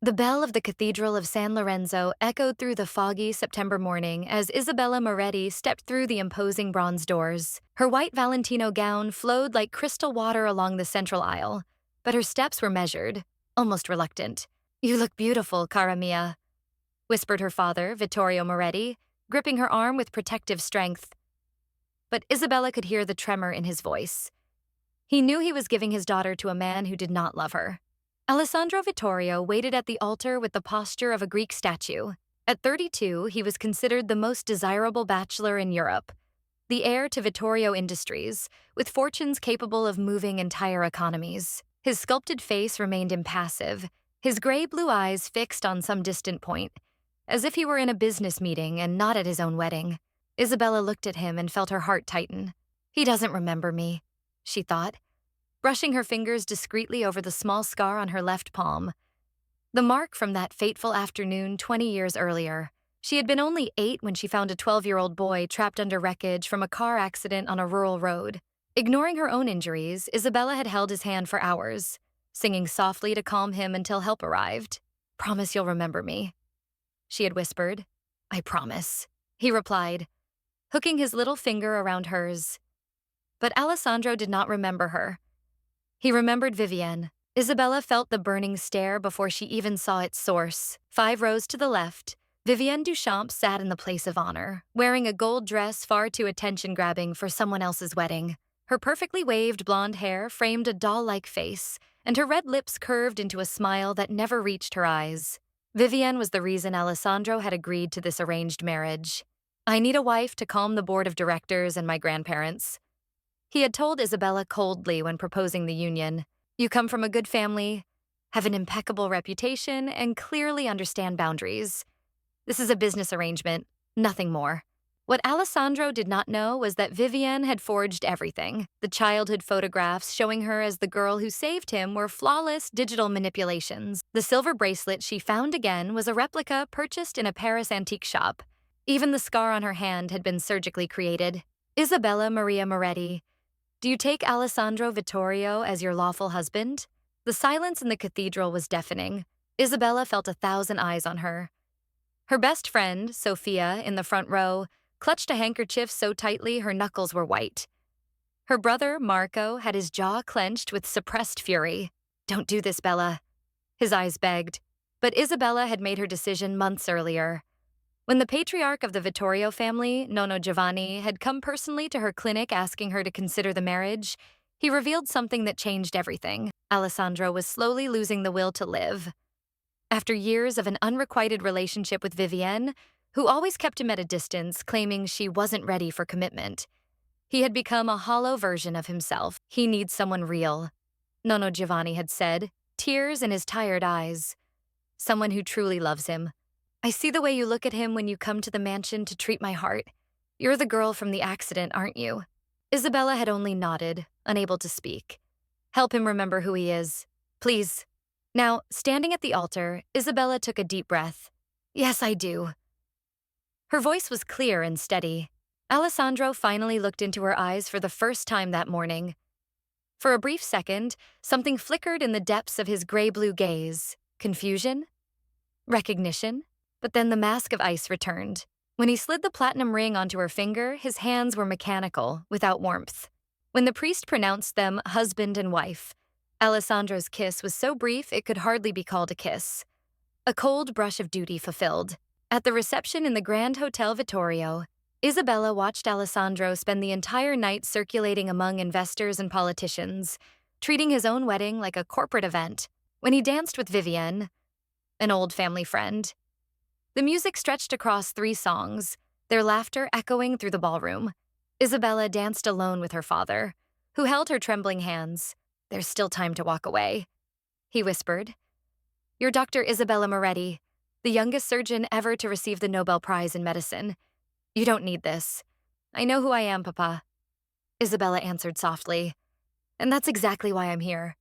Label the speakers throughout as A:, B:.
A: The bell of the Cathedral of San Lorenzo echoed through the foggy September morning as Isabella Moretti stepped through the imposing bronze doors. Her white Valentino gown flowed like crystal water along the central aisle, but her steps were measured, almost reluctant. "You look beautiful, cara mia," whispered her father, Vittorio Moretti, gripping her arm with protective strength. But Isabella could hear the tremor in his voice. He knew he was giving his daughter to a man who did not love her. Alessandro Vittorio waited at the altar with the posture of a Greek statue. At 32, he was considered the most desirable bachelor in Europe, the heir to Vittorio Industries, with fortunes capable of moving entire economies. His sculpted face remained impassive, his gray-blue eyes fixed on some distant point, as if he were in a business meeting and not at his own wedding. Isabella looked at him and felt her heart tighten. "He doesn't remember me," she thought, brushing her fingers discreetly over the small scar on her left palm. The mark from that fateful afternoon 20 years earlier. She had been only 8 when she found a 12-year-old boy trapped under wreckage from a car accident on a rural road. Ignoring her own injuries, Isabella had held his hand for hours, singing softly to calm him until help arrived. "Promise you'll remember me," she had whispered. "I promise," he replied, hooking his little finger around hers. But Alessandro did not remember her. He remembered Vivienne. Isabella felt the burning stare before she even saw its source. 5 rows to the left, Vivienne Duchamp sat in the place of honor, wearing a gold dress far too attention-grabbing for someone else's wedding. Her perfectly waved blonde hair framed a doll-like face, and her red lips curved into a smile that never reached her eyes. Vivienne was the reason Alessandro had agreed to this arranged marriage. "I need a wife to calm the board of directors and my grandparents," he had told Isabella coldly when proposing the union. "You come from a good family, have an impeccable reputation, and clearly understand boundaries. This is a business arrangement, nothing more." What Alessandro did not know was that Vivienne had forged everything. The childhood photographs showing her as the girl who saved him were flawless digital manipulations. The silver bracelet she found again was a replica purchased in a Paris antique shop. Even the scar on her hand had been surgically created. "Isabella Maria Moretti, do you take Alessandro Vittorio as your lawful husband?" The silence in the cathedral was deafening. Isabella felt 1,000 eyes on her. Her best friend, Sophia, in the front row, clutched a handkerchief so tightly her knuckles were white. Her brother, Marco, had his jaw clenched with suppressed fury. "Don't do this, Bella," his eyes begged. But Isabella had made her decision months earlier. When the patriarch of the Vittorio family, Nonno Giovanni, had come personally to her clinic asking her to consider the marriage, he revealed something that changed everything. Alessandro was slowly losing the will to live. After years of an unrequited relationship with Vivienne, who always kept him at a distance, claiming she wasn't ready for commitment, he had become a hollow version of himself. "He needs someone real," Nonno Giovanni had said, tears in his tired eyes. "Someone who truly loves him. I see the way you look at him when you come to the mansion to treat my heart. You're the girl from the accident, aren't you?" Isabella had only nodded, unable to speak. "Help him remember who he is, please." Now, standing at the altar, Isabella took a deep breath. "Yes, I do." Her voice was clear and steady. Alessandro finally looked into her eyes for the first time that morning. For a brief second, something flickered in the depths of his gray-blue gaze. Confusion? Recognition? But then the mask of ice returned. When he slid the platinum ring onto her finger, his hands were mechanical, without warmth. When the priest pronounced them husband and wife, Alessandro's kiss was so brief it could hardly be called a kiss. A cold brush of duty fulfilled. At the reception in the Grand Hotel Vittorio, Isabella watched Alessandro spend the entire night circulating among investors and politicians, treating his own wedding like a corporate event. When he danced with Vivienne, an old family friend, the music stretched across 3 songs, their laughter echoing through the ballroom. Isabella danced alone with her father, who held her trembling hands. "There's still time to walk away," he whispered. "You're Dr. Isabella Moretti, the youngest surgeon ever to receive the Nobel Prize in medicine. You don't need this. I know who I am, Papa," Isabella answered softly. "And that's exactly why I'm here."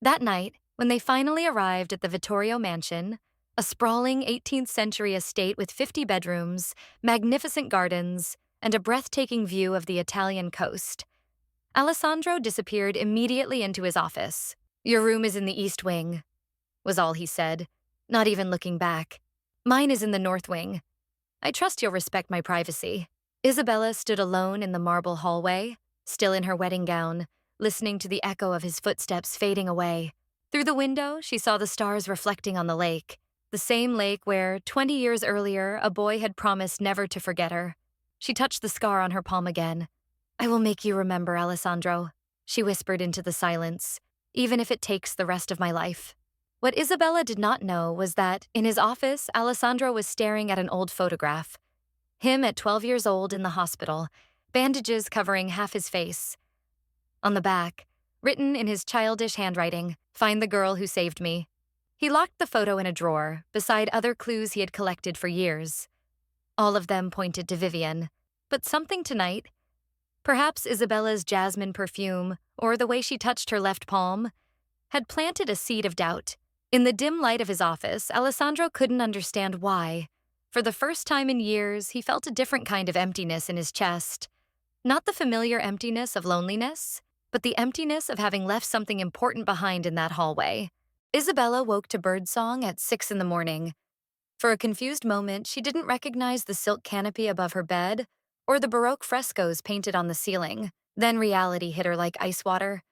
A: That night, when they finally arrived at the Vittorio mansion, a sprawling 18th century estate with 50 bedrooms, magnificent gardens, and a breathtaking view of the Italian coast, Alessandro disappeared immediately into his office. "Your room is in the East Wing," was all he said, not even looking back. Mine is in the north wing. I trust you'll respect my privacy. Isabella stood alone in the marble hallway, still in her wedding gown, listening to the echo of his footsteps fading away. Through the window, she saw the stars reflecting on the lake, the same lake where, 20 years earlier, a boy had promised never to forget her. She touched the scar on her palm again. I will make you remember, Alessandro, she whispered into the silence, even if it takes the rest of my life. What Isabella did not know was that, in his office, Alessandro was staring at an old photograph. Him at 12 years old in the hospital, bandages covering half his face. On the back, written in his childish handwriting, "Find the girl who saved me." He locked the photo in a drawer, beside other clues he had collected for years. All of them pointed to Vivienne. But something tonight, perhaps Isabella's jasmine perfume, or the way she touched her left palm, had planted a seed of doubt. In the dim light of his office, Alessandro couldn't understand why. For the first time in years, he felt a different kind of emptiness in his chest. Not the familiar emptiness of loneliness, but the emptiness of having left something important behind in that hallway. Isabella woke to birdsong at 6 in the morning. For a confused moment, she didn't recognize the silk canopy above her bed or the Baroque frescoes painted on the ceiling. Then reality hit her like ice water.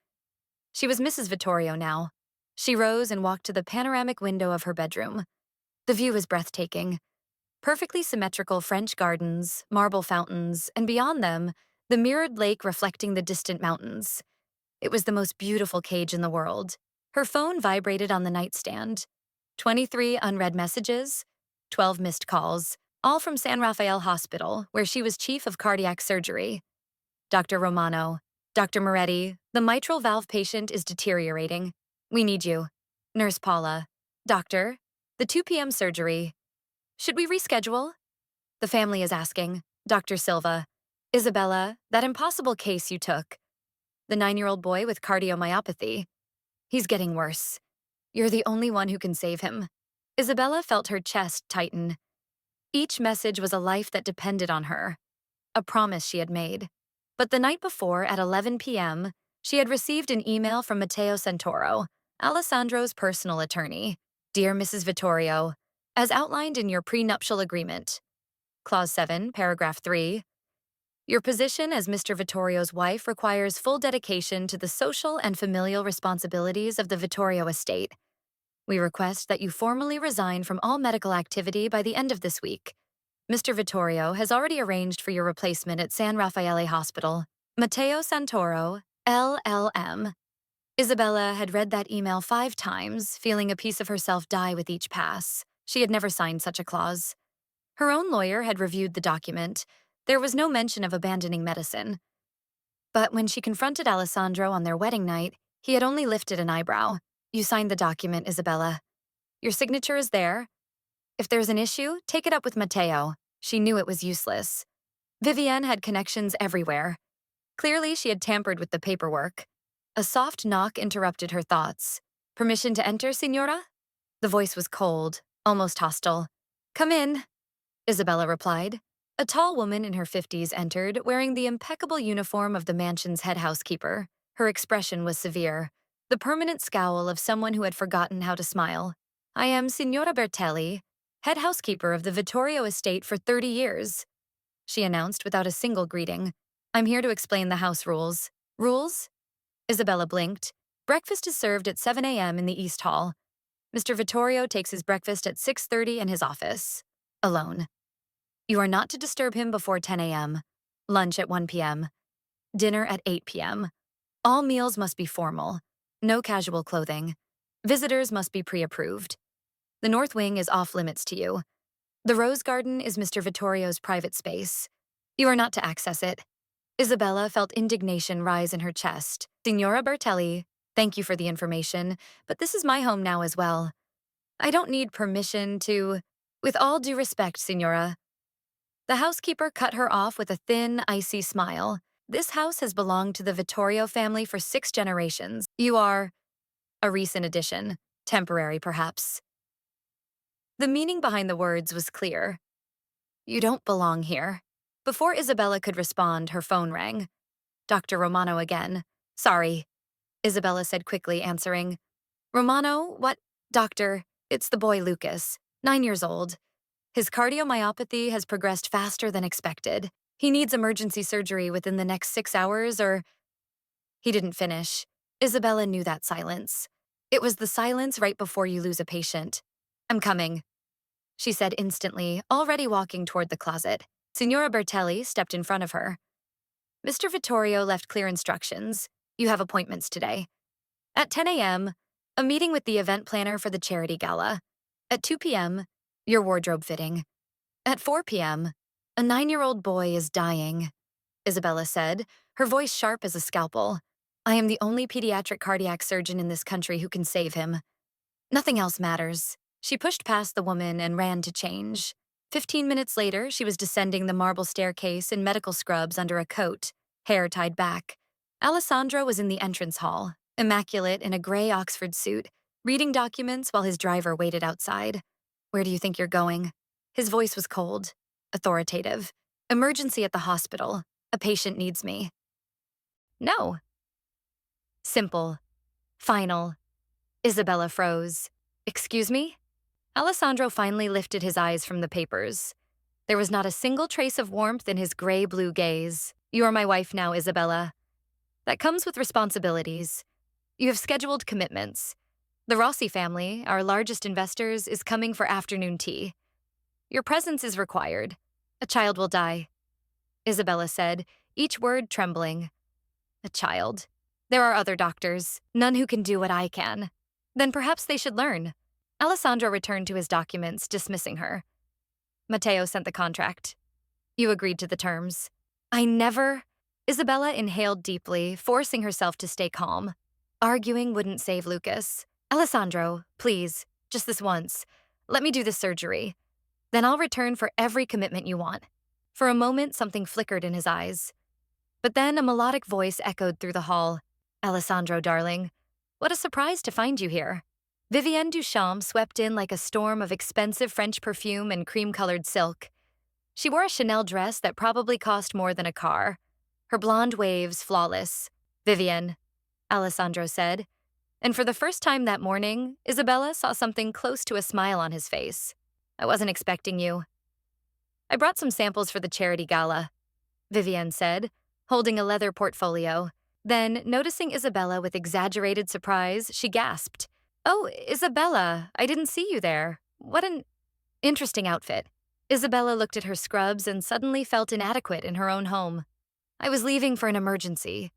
A: She was Mrs. Vittorio now. She rose and walked to the panoramic window of her bedroom. The view was breathtaking. Perfectly symmetrical French gardens, marble fountains, and beyond them, the mirrored lake reflecting the distant mountains. It was the most beautiful cage in the world. Her phone vibrated on the nightstand. 23 unread messages, 12 missed calls, all from San Rafael Hospital, where she was chief of cardiac surgery. Dr. Romano, Dr. Moretti, the mitral valve patient is deteriorating. We need you. Nurse Paula. Doctor, the 2 p.m. surgery. Should we reschedule? The family is asking. Dr. Silva. Isabella, that impossible case you took. The 9-year-old boy with cardiomyopathy. He's getting worse. You're the only one who can save him. Isabella felt her chest tighten. Each message was a life that depended on her, a promise she had made. But the night before, at 11 p.m., she had received an email from Matteo Santoro, Alessandro's personal attorney. Dear Mrs. Vittorio, as outlined in your prenuptial agreement, Clause 7, Paragraph 3, your position as Mr. Vittorio's wife requires full dedication to the social and familial responsibilities of the Vittorio estate. We request that you formally resign from all medical activity by the end of this week. Mr. Vittorio has already arranged for your replacement at San Raffaele Hospital. Matteo Santoro, LLM. Isabella had read that email 5 times, feeling a piece of herself die with each pass. She had never signed such a clause. Her own lawyer had reviewed the document. There was no mention of abandoning medicine. But when she confronted Alessandro on their wedding night, he had only lifted an eyebrow. You signed the document, Isabella. Your signature is there. If there's an issue, take it up with Matteo. She knew it was useless. Vivienne had connections everywhere. Clearly, she had tampered with the paperwork. A soft knock interrupted her thoughts. Permission to enter, signora? The voice was cold, almost hostile. Come in, Isabella replied. A tall woman in her 50s entered, wearing the impeccable uniform of the mansion's head housekeeper. Her expression was severe, the permanent scowl of someone who had forgotten how to smile. I am Signora Bertelli, head housekeeper of the Vittorio estate for 30 years, she announced without a single greeting. I'm here to explain the house rules. Rules? Isabella blinked. Breakfast is served at 7 a.m. in the East Hall. Mr. Vittorio takes his breakfast at 6:30 in his office. Alone. You are not to disturb him before 10 a.m. Lunch at 1 p.m. Dinner at 8 p.m. All meals must be formal. No casual clothing. Visitors must be pre-approved. The north wing is off-limits to you. The rose garden is Mr. Vittorio's private space. You are not to access it. Isabella felt indignation rise in her chest. Signora Bertelli, thank you for the information, but this is my home now as well. I don't need permission to... With all due respect, Signora. The housekeeper cut her off with a thin, icy smile. This house has belonged to the Vittorio family for 6 generations. You are a recent addition, temporary perhaps. The meaning behind the words was clear. You don't belong here. Before Isabella could respond, her phone rang. Dr. Romano again. Sorry, Isabella said quickly, answering. Romano, what? Doctor, It's the boy Lucas, 9 years old. His cardiomyopathy has progressed faster than expected. He needs emergency surgery within the next 6 hours, or he didn't finish. Isabella knew that silence. It was the silence right before you lose a patient. I'm coming, she said instantly, already walking toward the closet. Signora Bertelli stepped in front of her. Mr. Vittorio left clear instructions. You have appointments today. At 10 a.m., a meeting with the event planner for the charity gala. At 2 p.m., your wardrobe fitting. At 4 p.m., a 9-year-old boy is dying, Isabella said, her voice sharp as a scalpel. I am the only pediatric cardiac surgeon in this country who can save him. Nothing else matters. She pushed past the woman and ran to change. 15 minutes later, she was descending the marble staircase in medical scrubs under a coat, hair tied back. Alessandro was in the entrance hall, immaculate in a gray Oxford suit, reading documents while his driver waited outside. Where do you think you're going? His voice was cold, authoritative. Emergency at the hospital. A patient needs me. No. Simple. Final. Isabella froze. Excuse me? Alessandro finally lifted his eyes from the papers. There was not a single trace of warmth in his gray-blue gaze. You are my wife now, Isabella. That comes with responsibilities. You have scheduled commitments. The Rossi family, our largest investors, is coming for afternoon tea. Your presence is required. A child will die, Isabella said, each word trembling. A child. There are other doctors, none who can do what I can. Then perhaps they should learn. Alessandro returned to his documents, dismissing her. Matteo sent the contract. You agreed to the terms. I never... Isabella inhaled deeply, forcing herself to stay calm. Arguing wouldn't save Lucas. Alessandro, please, just this once. Let me do the surgery. Then I'll return for every commitment you want. For a moment, something flickered in his eyes. But then a melodic voice echoed through the hall. Alessandro, darling, what a surprise to find you here. Vivienne Duchamp swept in like a storm of expensive French perfume and cream-colored silk. She wore a Chanel dress that probably cost more than a car. Her blonde waves flawless. Vivienne, Alessandro said. And for the first time that morning, Isabella saw something close to a smile on his face. I wasn't expecting you. I brought some samples for the charity gala, Vivienne said, holding a leather portfolio. Then, noticing Isabella with exaggerated surprise, she gasped. Oh, Isabella, I didn't see you there. What an interesting outfit. Isabella looked at her scrubs and suddenly felt inadequate in her own home. I was leaving for an emergency.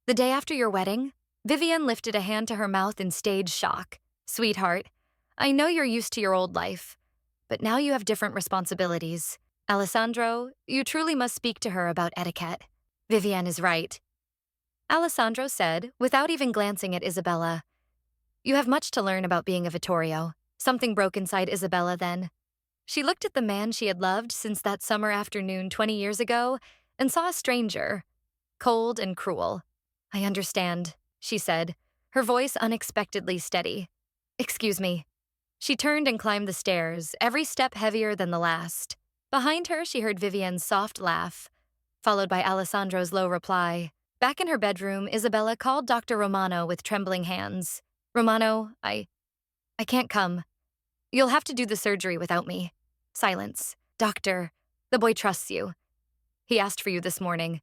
A: The day after your wedding, Vivienne lifted a hand to her mouth in stage shock. Sweetheart, I know you're used to your old life, but now you have different responsibilities. Alessandro, you truly must speak to her about etiquette. Vivienne is right. Alessandro said, without even glancing at Isabella. You have much to learn about being a Vittorio. Something broke inside Isabella then. She looked at the man she had loved since that summer afternoon 20 years ago and saw a stranger, cold and cruel. I understand, she said, her voice unexpectedly steady. Excuse me. She turned and climbed the stairs, every step heavier than the last. Behind her, she heard Vivienne's soft laugh, followed by Alessandro's low reply. Back in her bedroom, Isabella called Dr. Romano with trembling hands. Romano, I can't come. You'll have to do the surgery without me. Silence. Doctor, the boy trusts you. He asked for you this morning.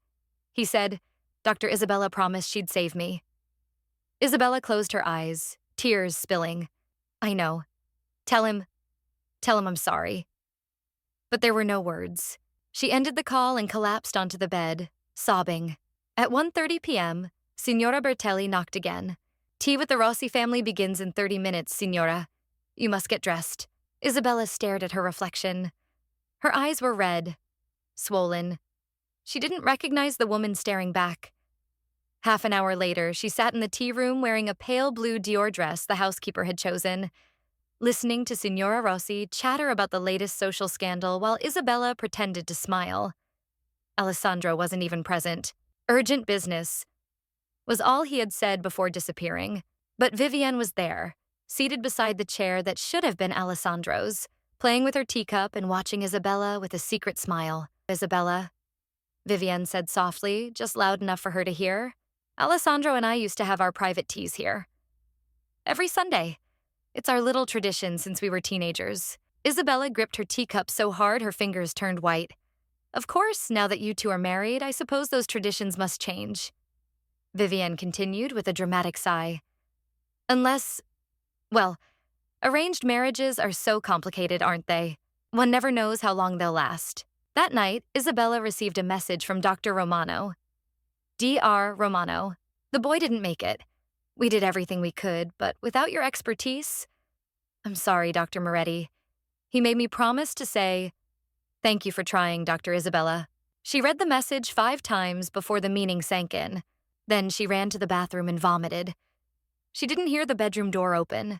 A: He said, Dr. Isabella promised she'd save me. Isabella closed her eyes, tears spilling. I know. Tell him I'm sorry. But there were no words. She ended the call and collapsed onto the bed, sobbing. At 1:30 p.m., Signora Bertelli knocked again. Tea with the Rossi family begins in 30 minutes, Signora. You must get dressed. Isabella stared at her reflection. Her eyes were red, swollen. She didn't recognize the woman staring back. Half an hour later, she sat in the tea room wearing a pale blue Dior dress the housekeeper had chosen, listening to Signora Rossi chatter about the latest social scandal while Isabella pretended to smile. Alessandro wasn't even present. Urgent business was all he had said before disappearing. But Vivienne was there, seated beside the chair that should have been Alessandro's, playing with her teacup and watching Isabella with a secret smile. Isabella, Vivienne said softly, just loud enough for her to hear. Alessandro and I used to have our private teas here. Every Sunday. It's our little tradition since we were teenagers. Isabella gripped her teacup so hard her fingers turned white. Of course, now that you two are married, I suppose those traditions must change. Vivienne continued with a dramatic sigh. Unless, well, arranged marriages are so complicated, aren't they? One never knows how long they'll last. That night, Isabella received a message from Dr. Romano. Dr. Romano. The boy didn't make it. We did everything we could, but without your expertise... I'm sorry, Dr. Moretti. He made me promise to say, "Thank you for trying, Dr. Isabella." She read the message 5 times before the meaning sank in. Then she ran to the bathroom and vomited. She didn't hear the bedroom door open.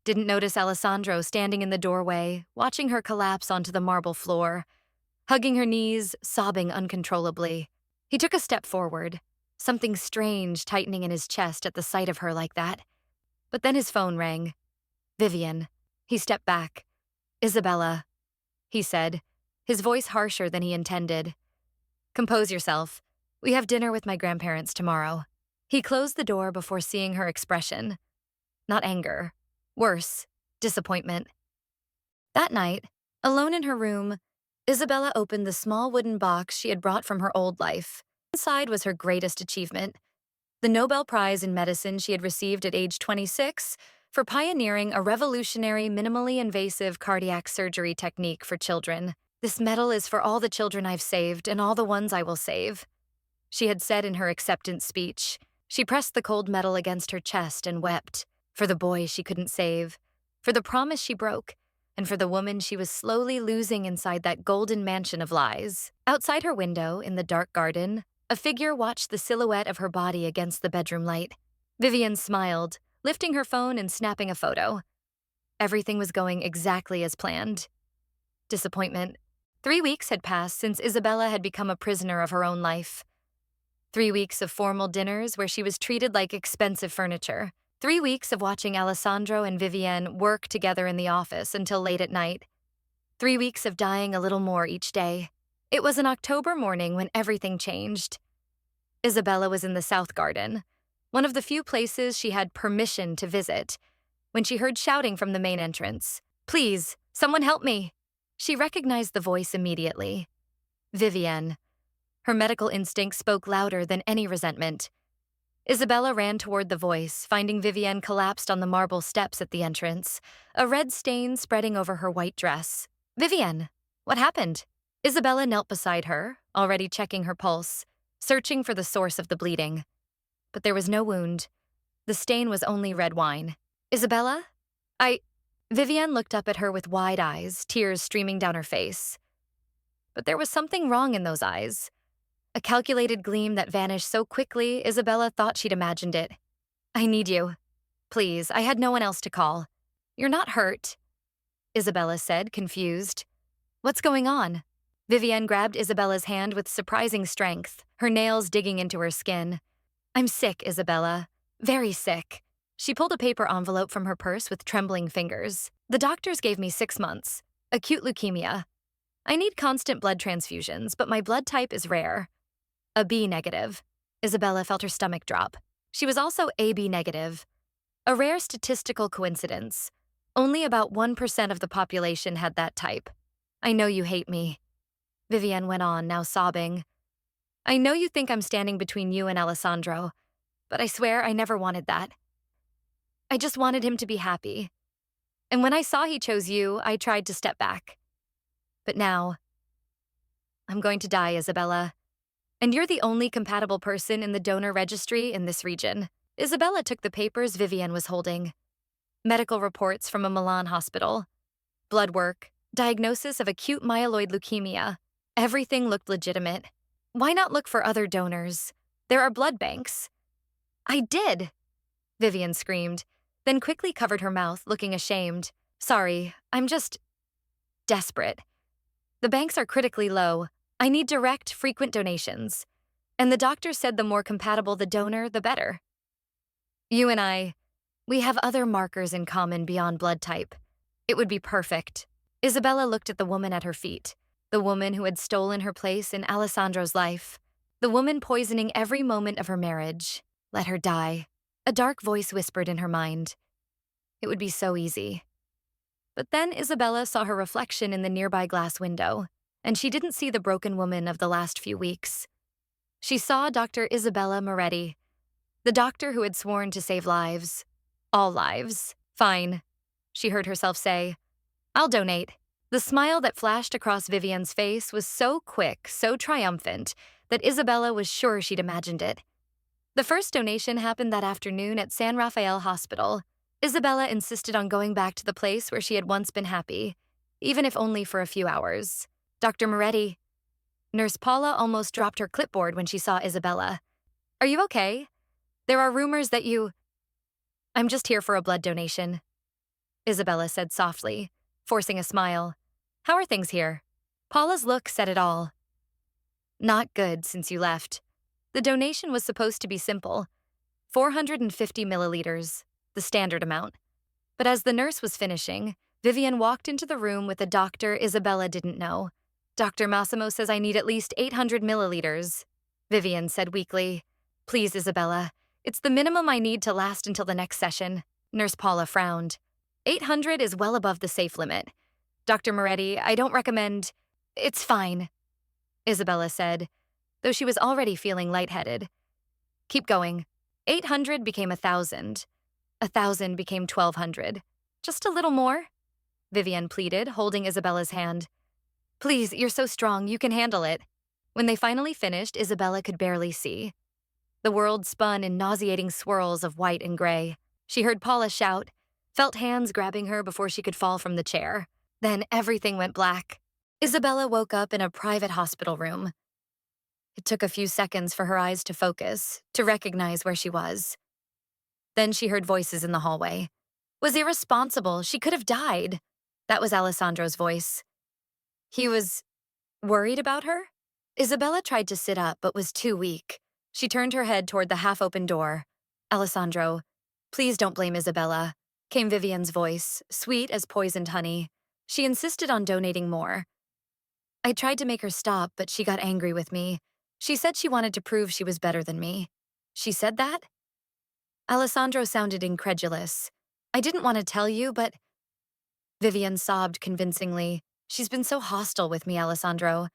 A: Didn't notice Alessandro standing in the doorway, watching her collapse onto the marble floor, hugging her knees, sobbing uncontrollably. He took a step forward, something strange tightening in his chest at the sight of her like that. But then his phone rang. Vivienne. He stepped back. Isabella, he said, his voice harsher than he intended. Compose yourself. We have dinner with my grandparents tomorrow. He closed the door before seeing her expression. Not anger. Worse, disappointment. That night, alone in her room, Isabella opened the small wooden box she had brought from her old life. Inside was her greatest achievement, the Nobel Prize in Medicine she had received at age 26 for pioneering a revolutionary, minimally invasive cardiac surgery technique for children. This medal is for all the children I've saved and all the ones I will save, she had said in her acceptance speech. She pressed the cold medal against her chest and wept, for the boy she couldn't save, for the promise she broke, and for the woman she was slowly losing inside that golden mansion of lies. Outside her window, in the dark garden, a figure watched the silhouette of her body against the bedroom light. Vivienne smiled, lifting her phone and snapping a photo. Everything was going exactly as planned. Disappointment. 3 weeks had passed since Isabella had become a prisoner of her own life. 3 weeks of formal dinners where she was treated like expensive furniture. 3 weeks of watching Alessandro and Vivienne work together in the office until late at night. 3 weeks of dying a little more each day. It was an October morning when everything changed. Isabella was in the South Garden, one of the few places she had permission to visit, when she heard shouting from the main entrance. "Please, someone help me!" She recognized the voice immediately. Vivienne. Her medical instinct spoke louder than any resentment. Isabella ran toward the voice, finding Vivienne collapsed on the marble steps at the entrance, a red stain spreading over her white dress. "Vivienne, what happened?" Isabella knelt beside her, already checking her pulse, searching for the source of the bleeding. But there was no wound. The stain was only red wine. "Isabella? Vivienne looked up at her with wide eyes, tears streaming down her face. But there was something wrong in those eyes. A calculated gleam that vanished so quickly, Isabella thought she'd imagined it. "I need you. Please, I had no one else to call." "You're not hurt," Isabella said, confused. "What's going on?" Vivienne grabbed Isabella's hand with surprising strength, her nails digging into her skin. "I'm sick, Isabella. Very sick." She pulled a paper envelope from her purse with trembling fingers. "The doctors gave me 6 months. Acute leukemia. I need constant blood transfusions, but my blood type is rare. A B negative." Isabella felt her stomach drop. She was also AB negative. A rare statistical coincidence. Only about 1% of the population had that type. "I know you hate me," Vivienne went on, now sobbing. "I know you think I'm standing between you and Alessandro, but I swear I never wanted that. I just wanted him to be happy. And when I saw he chose you, I tried to step back. But now, I'm going to die, Isabella. And you're the only compatible person in the donor registry in this region." Isabella took the papers Vivienne was holding. Medical reports from a Milan hospital. Blood work. Diagnosis of acute myeloid leukemia. Everything looked legitimate. Why not look for other donors? There are blood banks. "I did!" Vivienne screamed, then quickly covered her mouth, looking ashamed. "Sorry, I'm just desperate. The banks are critically low. I need direct, frequent donations. And the doctor said the more compatible the donor, the better. You and we have other markers in common beyond blood type. It would be perfect." Isabella looked at the woman at her feet, the woman who had stolen her place in Alessandro's life, the woman poisoning every moment of her marriage. Let her die. A dark voice whispered in her mind. It would be so easy. But then Isabella saw her reflection in the nearby glass window, and she didn't see the broken woman of the last few weeks. She saw Dr. Isabella Moretti, the doctor who had sworn to save lives. All lives. Fine, she heard herself say. I'll donate. The smile that flashed across Vivienne's face was so quick, so triumphant, that Isabella was sure she'd imagined it. The first donation happened that afternoon at San Rafael Hospital. Isabella insisted on going back to the place where she had once been happy, even if only for a few hours. Dr. Moretti. Nurse Paula almost dropped her clipboard when she saw Isabella. Are you okay? There are rumors that you... I'm just here for a blood donation, Isabella said softly, forcing a smile. How are things here? Paula's look said it all. Not good since you left. The donation was supposed to be simple. 450 milliliters, the standard amount. But as the nurse was finishing, Vivienne walked into the room with a doctor Isabella didn't know. Dr. Massimo says I need at least 800 milliliters, Vivienne said weakly. Please, Isabella. It's the minimum I need to last until the next session. Nurse Paula frowned. 800 is well above the safe limit. Dr. Moretti, I don't recommend... It's fine, Isabella said, though she was already feeling lightheaded. Keep going. 800 became 1,000. 1,000 became 1,200. Just a little more, Vivienne pleaded, holding Isabella's hand. Please, you're so strong, you can handle it. When they finally finished, Isabella could barely see. The world spun in nauseating swirls of white and gray. She heard Paula shout, felt hands grabbing her before she could fall from the chair. Then everything went black. Isabella woke up in a private hospital room. It took a few seconds for her eyes to focus, to recognize where she was. Then she heard voices in the hallway. Was irresponsible, she could have died. That was Alessandro's voice. He was worried about her? Isabella tried to sit up, but was too weak. She turned her head toward the half-open door. Alessandro, please don't blame Isabella, came Vivienne's voice, sweet as poisoned honey. She insisted on donating more. I tried to make her stop, but she got angry with me. She said she wanted to prove she was better than me. She said that? Alessandro sounded incredulous. I didn't want to tell you, but... Vivienne sobbed convincingly. She's been so hostile with me, Alessandro.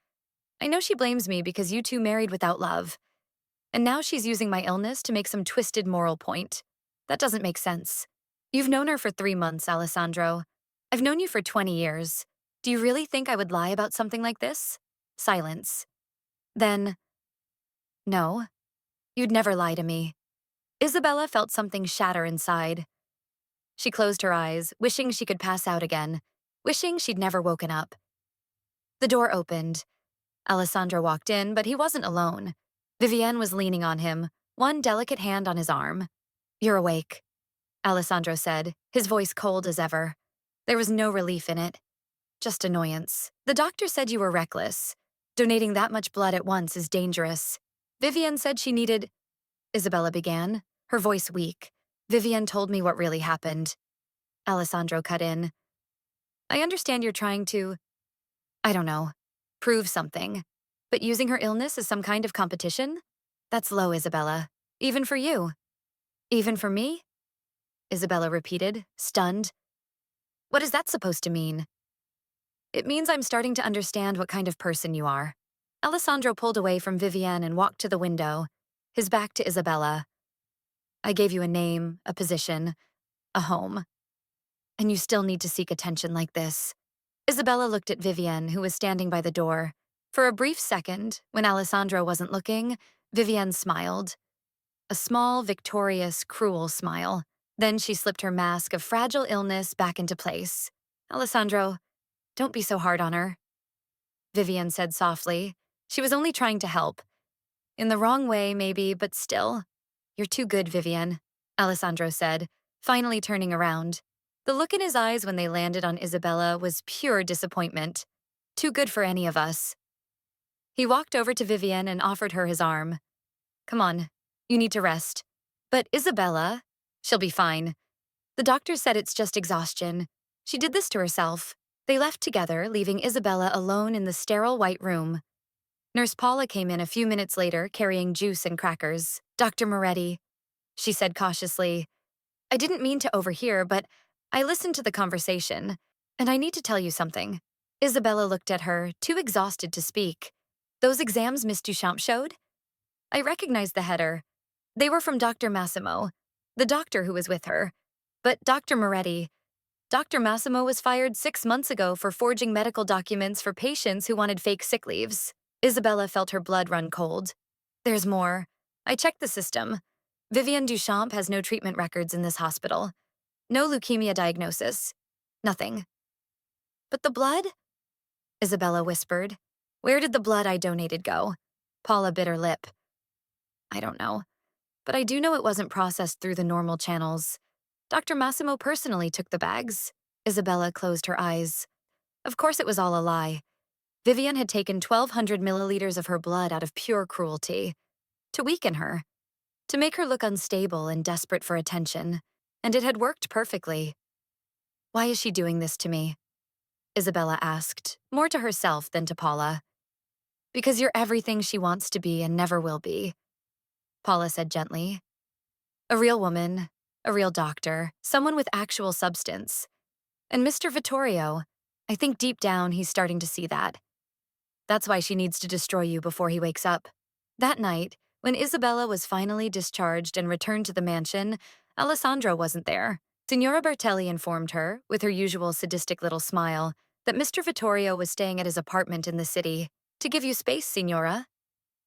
A: I know she blames me because you two married without love. And now she's using my illness to make some twisted moral point. That doesn't make sense. You've known her for 3 months, Alessandro. I've known you for 20 years. Do you really think I would lie about something like this? Silence. Then... No. You'd never lie to me. Isabella felt something shatter inside. She closed her eyes, wishing she could pass out again, wishing she'd never woken up. The door opened. Alessandro walked in, but he wasn't alone. Vivienne was leaning on him, one delicate hand on his arm. You're awake, Alessandro said, his voice cold as ever. There was no relief in it, just annoyance. The doctor said you were reckless. Donating that much blood at once is dangerous. Vivienne said she needed... Isabella began, her voice weak. Vivienne told me what really happened. Alessandro cut in. I understand you're trying to... I don't know. Prove something. But using her illness as some kind of competition? That's low, Isabella. Even for you. Even for me? Isabella repeated, stunned. What is that supposed to mean? It means I'm starting to understand what kind of person you are. Alessandro pulled away from Vivienne and walked to the window, his back to Isabella. I gave you a name, a position, a home. And you still need to seek attention like this. Isabella looked at Vivienne, who was standing by the door. For a brief second, when Alessandro wasn't looking, Vivienne smiled. A small, victorious, cruel smile. Then she slipped her mask of fragile illness back into place. Alessandro, don't be so hard on her, Vivienne said softly. She was only trying to help. In the wrong way, maybe, but still. You're too good, Vivienne, Alessandro said, finally turning around. The look in his eyes when they landed on Isabella was pure disappointment. Too good for any of us. He walked over to Vivienne and offered her his arm. Come on, you need to rest. But Isabella, she'll be fine. The doctor said it's just exhaustion. She did this to herself. They left together, leaving Isabella alone in the sterile white room. Nurse Paula came in a few minutes later, carrying juice and crackers. Dr. Moretti, she said cautiously, I didn't mean to overhear, but I listened to the conversation, and I need to tell you something. Isabella looked at her, too exhausted to speak. Those exams Miss Duchamp showed? I recognized the header. They were from Dr. Massimo, the doctor who was with her. But Dr. Massimo was fired 6 months ago for forging medical documents for patients who wanted fake sick leaves. Isabella felt her blood run cold. There's more. I checked the system. Vivienne Duchamp has no treatment records in this hospital. No leukemia diagnosis. Nothing. But the blood? Isabella whispered. Where did the blood I donated go? Paula bit her lip. I don't know. But I do know it wasn't processed through the normal channels. Dr. Massimo personally took the bags. Isabella closed her eyes. Of course it was all a lie. Vivienne had taken 1,200 milliliters of her blood out of pure cruelty. To weaken her. To make her look unstable and desperate for attention. And it had worked perfectly. Why is she doing this to me? Isabella asked, more to herself than to Paula. Because you're everything she wants to be and never will be, Paula said gently. A real woman, a real doctor, someone with actual substance. And Mr. Vittorio, I think deep down he's starting to see that. That's why she needs to destroy you before he wakes up. That night, when Isabella was finally discharged and returned to the mansion, Alessandro wasn't there. Signora Bertelli informed her, with her usual sadistic little smile, that Mr. Vittorio was staying at his apartment in the city. To give you space, Signora.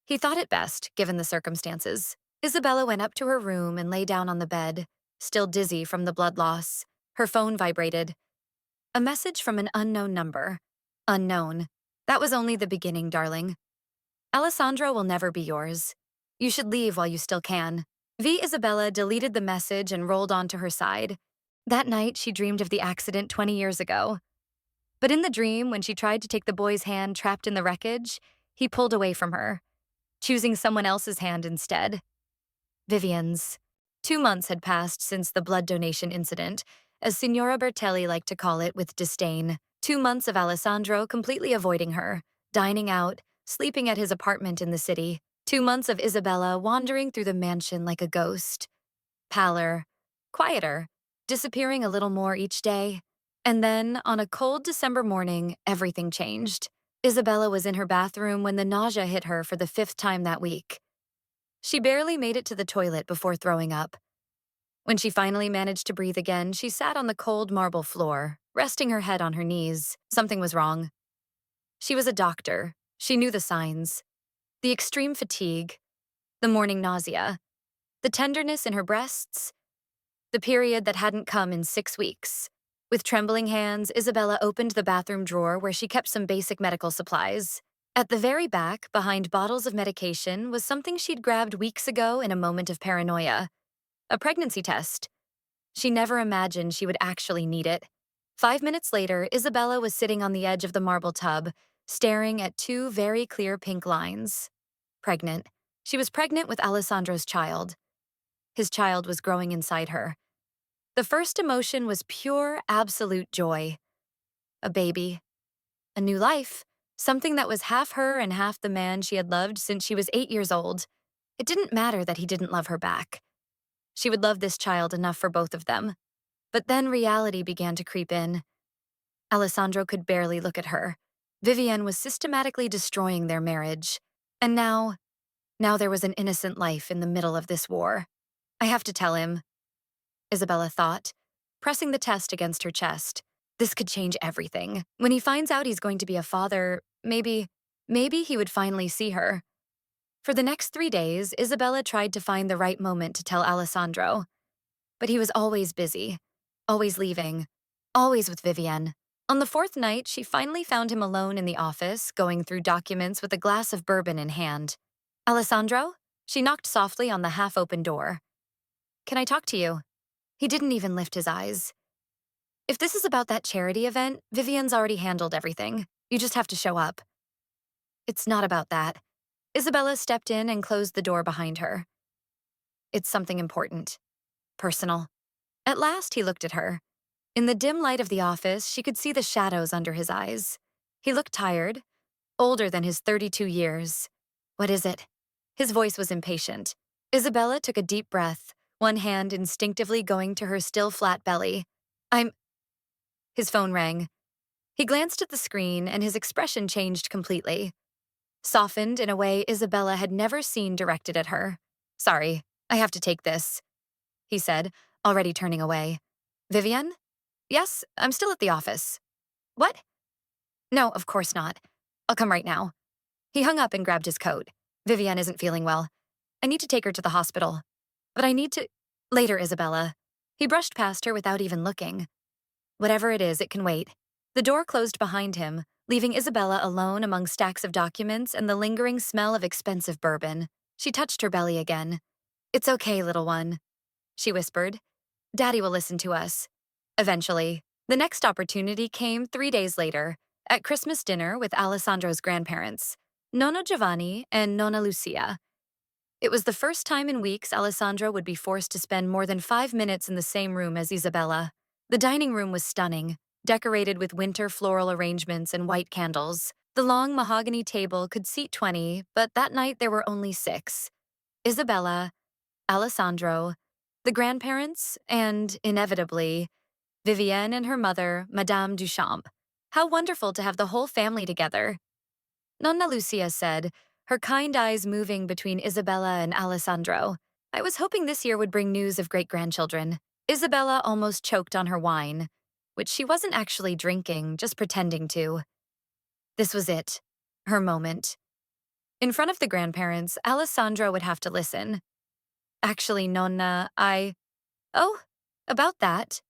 A: He thought it best, given the circumstances. Isabella went up to her room and lay down on the bed, still dizzy from the blood loss. Her phone vibrated. A message from an unknown number. Unknown. That was only the beginning, darling. Alessandro will never be yours. You should leave while you still can. Isabella deleted the message and rolled onto her side. That night, she dreamed of the accident 20 years ago. But in the dream, when she tried to take the boy's hand trapped in the wreckage, he pulled away from her, choosing someone else's hand instead. Vivienne's. 2 months had passed since the blood donation incident, as Signora Bertelli liked to call it with disdain. 2 months of Alessandro completely avoiding her, dining out, sleeping at his apartment in the city. 2 months of Isabella wandering through the mansion like a ghost. Pallor, quieter, disappearing a little more each day. And then, on a cold December morning, everything changed. Isabella was in her bathroom when the nausea hit her for the 5th time that week. She barely made it to the toilet before throwing up. When she finally managed to breathe again, she sat on the cold marble floor, resting her head on her knees. Something was wrong. She was a doctor. She knew the signs. The extreme fatigue, the morning nausea, the tenderness in her breasts, the period that hadn't come in 6 weeks. With trembling hands, Isabella opened the bathroom drawer where she kept some basic medical supplies. At the very back, behind bottles of medication, was something she'd grabbed weeks ago in a moment of paranoia. A pregnancy test. She never imagined she would actually need it. 5 minutes later, Isabella was sitting on the edge of the marble tub, staring at 2 very clear pink lines. Pregnant. She was pregnant with Alessandro's child. His child was growing inside her. The first emotion was pure, absolute joy. A baby. A new life. Something that was half her and half the man she had loved since she was 8 years old. It didn't matter that he didn't love her back. She would love this child enough for both of them. But then reality began to creep in. Alessandro could barely look at her. Vivienne was systematically destroying their marriage. And now there was an innocent life in the middle of this war. I have to tell him, Isabella thought, pressing the test against her chest. This could change everything. When he finds out he's going to be a father, maybe he would finally see her. For the next 3 days, Isabella tried to find the right moment to tell Alessandro. But he was always busy, always leaving, always with Vivienne. On the 4th night, she finally found him alone in the office, going through documents with a glass of bourbon in hand. Alessandro? She knocked softly on the half-open door. Can I talk to you? He didn't even lift his eyes. If this is about that charity event, Vivienne's already handled everything. You just have to show up. It's not about that. Isabella stepped in and closed the door behind her. It's something important. Personal. At last, he looked at her. In the dim light of the office, she could see the shadows under his eyes. He looked tired, older than his 32 years. What is it? His voice was impatient. Isabella took a deep breath, one hand instinctively going to her still flat belly. I'm. His phone rang. He glanced at the screen and his expression changed completely. Softened in a way Isabella had never seen directed at her. Sorry, I have to take this, he said, already turning away. Vivienne? Yes, I'm still at the office. What? No, of course not. I'll come right now. He hung up and grabbed his coat. Vivienne isn't feeling well. I need to take her to the hospital. But I need to. Later, Isabella. He brushed past her without even looking. Whatever it is, it can wait. The door closed behind him, leaving Isabella alone among stacks of documents and the lingering smell of expensive bourbon. She touched her belly again. It's okay, little one, she whispered. Daddy will listen to us. Eventually. The next opportunity came 3 days later, at Christmas dinner with Alessandro's grandparents, Nonno Giovanni and Nonna Lucia. It was the first time in weeks Alessandro would be forced to spend more than 5 minutes in the same room as Isabella. The dining room was stunning, decorated with winter floral arrangements and white candles. The long mahogany table could seat 20, but that night there were only 6. Isabella, Alessandro, the grandparents, and, inevitably, Vivienne and her mother, Madame Duchamp. How wonderful to have the whole family together. Nonna Lucia said, her kind eyes moving between Isabella and Alessandro. I was hoping this year would bring news of great-grandchildren. Isabella almost choked on her wine, which she wasn't actually drinking, just pretending to. This was it, her moment. In front of the grandparents, Alessandro would have to listen. Actually, Nonna, Oh, about that,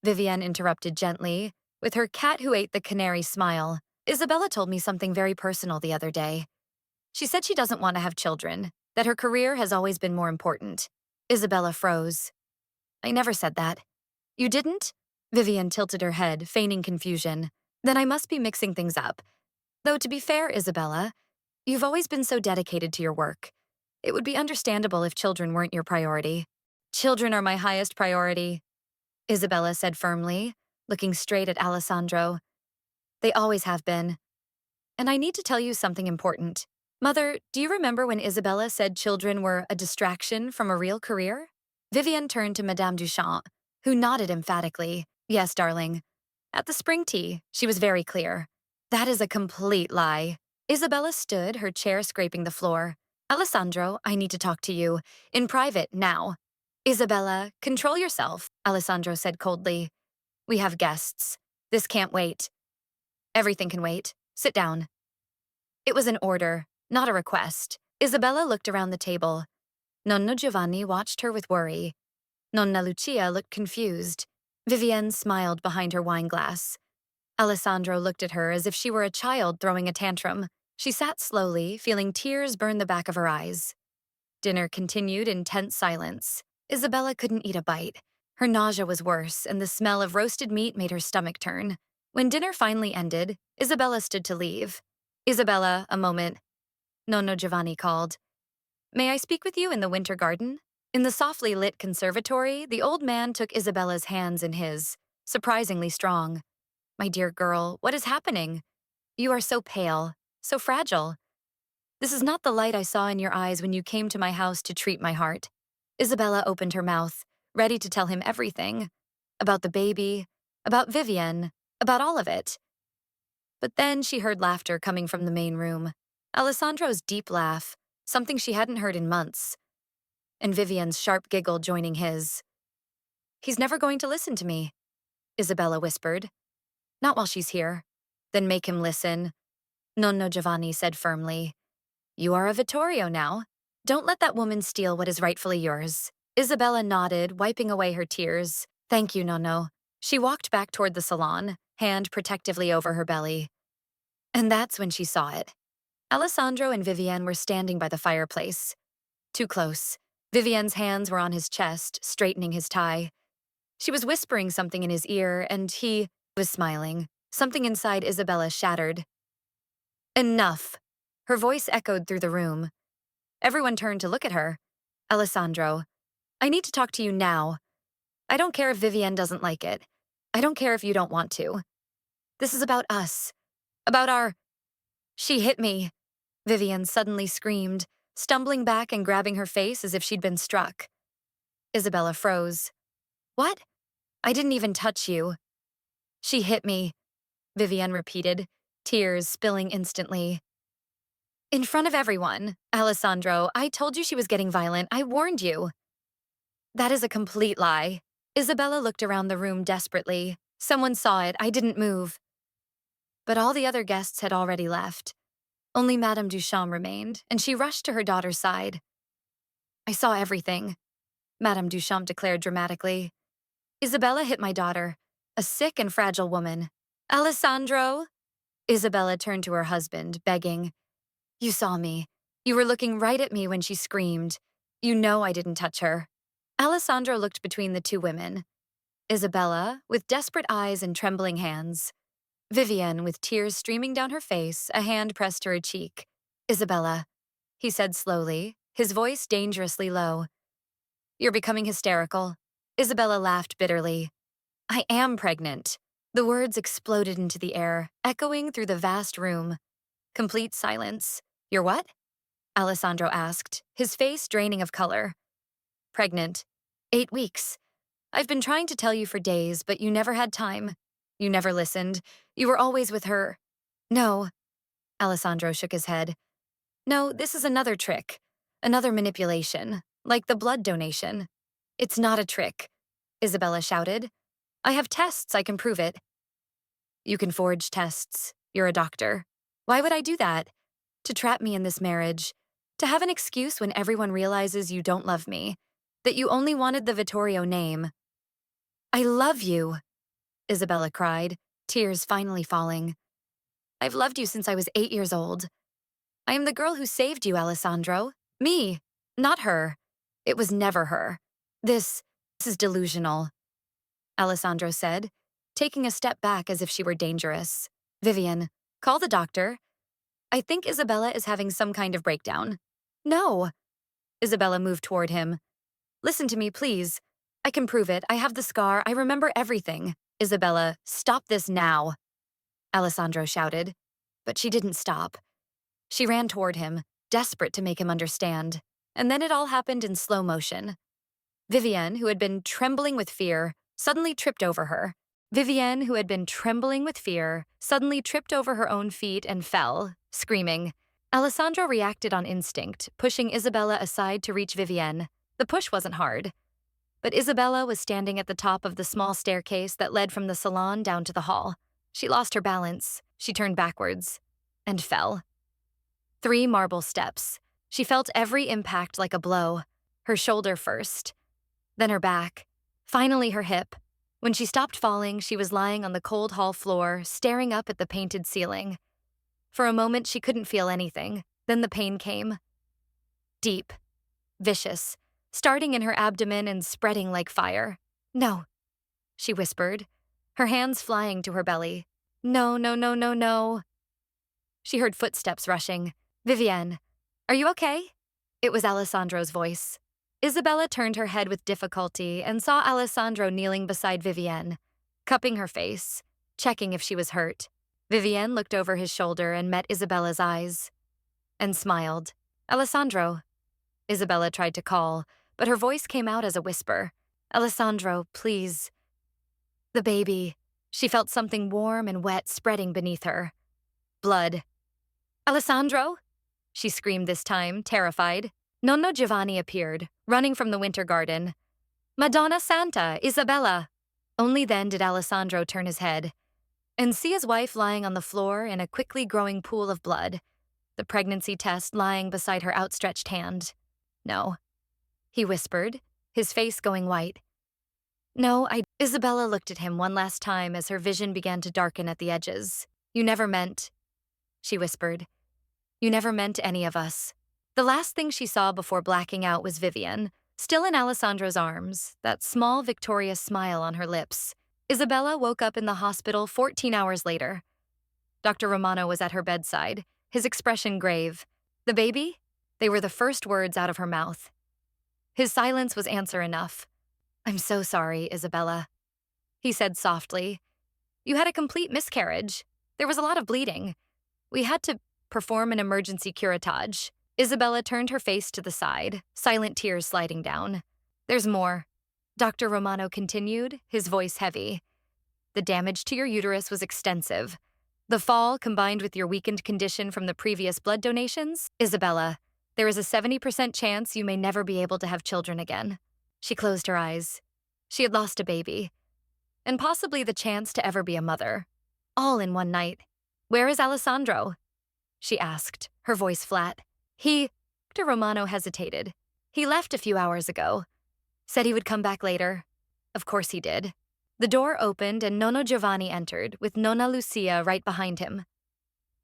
A: Vivienne interrupted gently, with her cat who ate the canary smile. Isabella told me something very personal the other day. She said she doesn't want to have children, that her career has always been more important. Isabella froze. I never said that. You didn't? Vivienne tilted her head, feigning confusion. Then I must be mixing things up. Though to be fair, Isabella, you've always been so dedicated to your work. It would be understandable if children weren't your priority. Children are my highest priority, Isabella said firmly, looking straight at Alessandro. They always have been. And I need to tell you something important. Mother, do you remember when Isabella said children were a distraction from a real career? Vivienne turned to Madame Duchamp, who nodded emphatically. Yes, darling. At the spring tea, she was very clear. That is a complete lie. Isabella stood, her chair scraping the floor. Alessandro, I need to talk to you. In private, now. Isabella, control yourself, Alessandro said coldly. We have guests. This can't wait. Everything can wait. Sit down. It was an order, not a request. Isabella looked around the table. Nonno Giovanni watched her with worry. Nonna Lucia looked confused. Vivienne smiled behind her wine glass. Alessandro looked at her as if she were a child throwing a tantrum. She sat slowly, feeling tears burn the back of her eyes. Dinner continued in tense silence. Isabella couldn't eat a bite. Her nausea was worse, and the smell of roasted meat made her stomach turn. When dinner finally ended, Isabella stood to leave. Isabella, a moment. Nonno Giovanni called. May I speak with you in the winter garden? In the softly lit conservatory, the old man took Isabella's hands in his, surprisingly strong. My dear girl, what is happening? You are so pale, so fragile. This is not the light I saw in your eyes when you came to my house to treat my heart. Isabella opened her mouth, ready to tell him everything. About the baby, about Vivienne, about all of it. But then she heard laughter coming from the main room. Alessandro's deep laugh, something she hadn't heard in months. And Vivienne's sharp giggle joining his. He's never going to listen to me, Isabella whispered. Not while she's here. Then make him listen, Nonno Giovanni said firmly. You are a Vittorio now. Don't let that woman steal what is rightfully yours. Isabella nodded, wiping away her tears. Thank you, Nonno. She walked back toward the salon, hand protectively over her belly. And that's when she saw it. Alessandro and Vivienne were standing by the fireplace. Too close. Vivienne's hands were on his chest, straightening his tie. She was whispering something in his ear, and he was smiling. Something inside Isabella shattered. Enough! Her voice echoed through the room. Everyone turned to look at her. Alessandro, I need to talk to you now. I don't care if Vivienne doesn't like it. I don't care if you don't want to. This is about us. About our... She hit me, Vivienne suddenly screamed, stumbling back and grabbing her face as if she'd been struck. Isabella froze. What? I didn't even touch you. She hit me, Vivienne repeated, tears spilling instantly. In front of everyone. Alessandro, I told you she was getting violent. I warned you. That is a complete lie. Isabella looked around the room desperately. Someone saw it. I didn't move. But all the other guests had already left. Only Madame Duchamp remained, and she rushed to her daughter's side. I saw everything, Madame Duchamp declared dramatically. Isabella hit my daughter, a sick and fragile woman. Alessandro? Isabella turned to her husband, begging. You saw me. You were looking right at me when she screamed. You know I didn't touch her. Alessandro looked between the two women. Isabella, with desperate eyes and trembling hands. Vivienne, with tears streaming down her face, a hand pressed to her cheek. Isabella, he said slowly, his voice dangerously low. You're becoming hysterical. Isabella laughed bitterly. I am pregnant. The words exploded into the air, echoing through the vast room. Complete silence. You're what? Alessandro asked, his face draining of color. Pregnant. 8 weeks. I've been trying to tell you for days, but you never had time. You never listened. You were always with her. No. Alessandro shook his head. No, this is another trick. Another manipulation. Like the blood donation. It's not a trick, Isabella shouted. I have tests, I can prove it. You can forge tests. You're a doctor. Why would I do that? To trap me in this marriage. To have an excuse when everyone realizes you don't love me. That you only wanted the Vittorio name. I love you, Isabella cried, tears finally falling. I've loved you since I was 8 years old. I am the girl who saved you, Alessandro. Me, not her. It was never her. This is delusional, Alessandro said, taking a step back as if she were dangerous. Vivienne, call the doctor. I think Isabella is having some kind of breakdown. No. Isabella moved toward him. Listen to me, please. I can prove it. I have the scar. I remember everything. Isabella, stop this now, Alessandro shouted. But she didn't stop. She ran toward him, desperate to make him understand. And then it all happened in slow motion. Vivienne, who had been trembling with fear, suddenly tripped over her. Vivienne, who had been trembling with fear, suddenly tripped over her own feet and fell, screaming. Alessandro reacted on instinct, pushing Isabella aside to reach Vivienne. The push wasn't hard. But Isabella was standing at the top of the small staircase that led from the salon down to the hall. She lost her balance. She turned backwards. And fell. 3 marble steps. She felt every impact like a blow. Her shoulder first. Then her back. Finally her hip. When she stopped falling, she was lying on the cold hall floor, staring up at the painted ceiling. For a moment, she couldn't feel anything. Then the pain came. Deep. Vicious. Starting in her abdomen and spreading like fire. No, she whispered, her hands flying to her belly. No, no, no, no, no. She heard footsteps rushing. Vivienne, are you okay? It was Alessandro's voice. Isabella turned her head with difficulty and saw Alessandro kneeling beside Vivienne, cupping her face, checking if she was hurt. Vivienne looked over his shoulder and met Isabella's eyes, and smiled. Alessandro, Isabella tried to call, but her voice came out as a whisper. Alessandro, please. The baby. She felt something warm and wet spreading beneath her. Blood. Alessandro? She screamed this time, terrified. Nonno Giovanni appeared, running from the winter garden. Madonna Santa, Isabella! Only then did Alessandro turn his head and see his wife lying on the floor in a quickly growing pool of blood, the pregnancy test lying beside her outstretched hand. No, he whispered, his face going white. No, Isabella looked at him one last time as her vision began to darken at the edges. You never meant, she whispered. You never meant any of us. The last thing she saw before blacking out was Vivienne, still in Alessandro's arms, that small, victorious smile on her lips. Isabella woke up in the hospital 14 hours later. Dr. Romano was at her bedside, his expression grave. The baby? They were the first words out of her mouth. His silence was answer enough. I'm so sorry, Isabella, he said softly. You had a complete miscarriage. There was a lot of bleeding. We had to perform an emergency curettage. Isabella turned her face to the side, silent tears sliding down. There's more. Dr. Romano continued, his voice heavy. The damage to your uterus was extensive. The fall, combined with your weakened condition from the previous blood donations, Isabella, there is a 70% chance you may never be able to have children again. She closed her eyes. She had lost a baby, and possibly the chance to ever be a mother. All in one night. Where is Alessandro? She asked, her voice flat. Dr. Romano hesitated. He left a few hours ago. Said he would come back later. Of course he did. The door opened and Nonno Giovanni entered, with Nonna Lucia right behind him.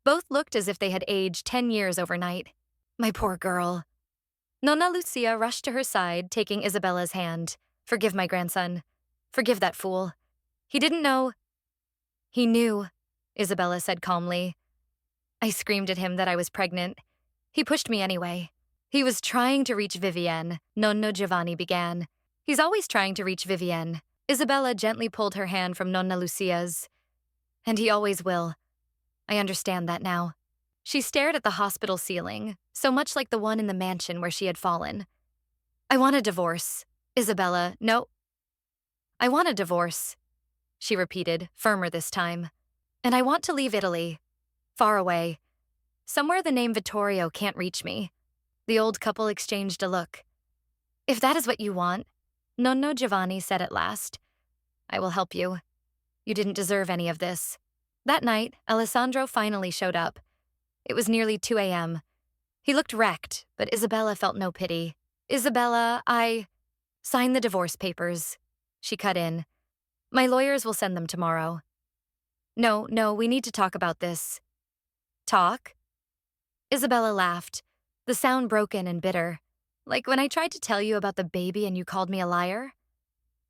A: Both looked as if they had aged 10 years overnight. My poor girl. Nonna Lucia rushed to her side, taking Isabella's hand. Forgive my grandson. Forgive that fool. He didn't know. He knew, Isabella said calmly. I screamed at him that I was pregnant. He pushed me anyway. He was trying to reach Vivienne, Nonno Giovanni began. He's always trying to reach Vivienne. Isabella gently pulled her hand from Nonna Lucia's. And he always will. I understand that now. She stared at the hospital ceiling, so much like the one in the mansion where she had fallen. I want a divorce. Isabella, no. I want a divorce, she repeated, firmer this time. And I want to leave Italy. Far away. Somewhere the name Vittorio can't reach me. The old couple exchanged a look. If that is what you want, Nonno Giovanni said at last, I will help you. You didn't deserve any of this. That night, Alessandro finally showed up. It was nearly 2 a.m. He looked wrecked, but Isabella felt no pity. Isabella, sign the divorce papers. She cut in. My lawyers will send them tomorrow. No, we need to talk about this. Talk? Isabella laughed, the sound broken and bitter. Like when I tried to tell you about the baby and you called me a liar?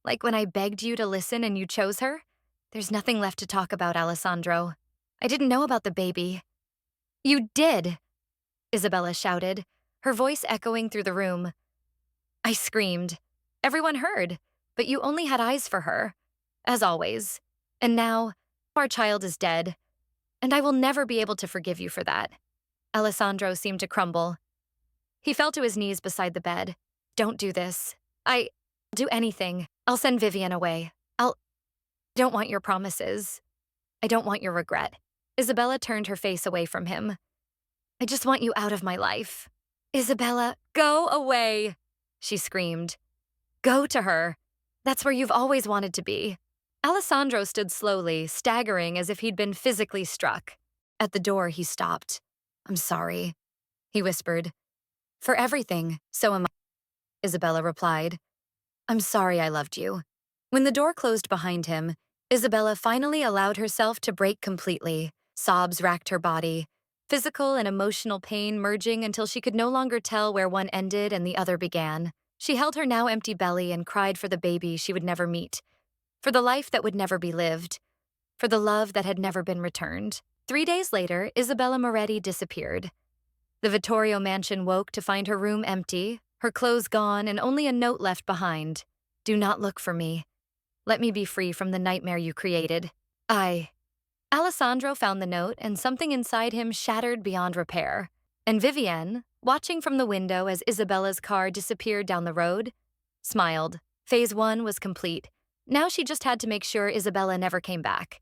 A: Like when I begged you to listen and you chose her? There's nothing left to talk about, Alessandro. I didn't know about the baby. You did, Isabella shouted, her voice echoing through the room. I screamed. Everyone heard, but you only had eyes for her, as always. And now, our child is dead, and I will never be able to forgive you for that. Alessandro seemed to crumble. He fell to his knees beside the bed. Don't do this. I'll do anything. I'll send Vivienne away. I don't want your promises. I don't want your regret. Isabella turned her face away from him. I just want you out of my life. Isabella, go away, she screamed. Go to her. That's where you've always wanted to be. Alessandro stood slowly, staggering as if he'd been physically struck. At the door, he stopped. I'm sorry, he whispered. For everything, so am I, Isabella replied. I'm sorry I loved you. When the door closed behind him, Isabella finally allowed herself to break completely. Sobs racked her body, physical and emotional pain merging until she could no longer tell where one ended and the other began. She held her now empty belly and cried for the baby she would never meet, for the life that would never be lived, for the love that had never been returned. 3 days later, Isabella Moretti disappeared. The Vittorio mansion woke to find her room empty, her clothes gone, and only a note left behind. Do not look for me. Let me be free from the nightmare you created. Alessandro found the note, and something inside him shattered beyond repair. And Vivienne, watching from the window as Isabella's car disappeared down the road, smiled. Phase 1 was complete. Now she just had to make sure Isabella never came back.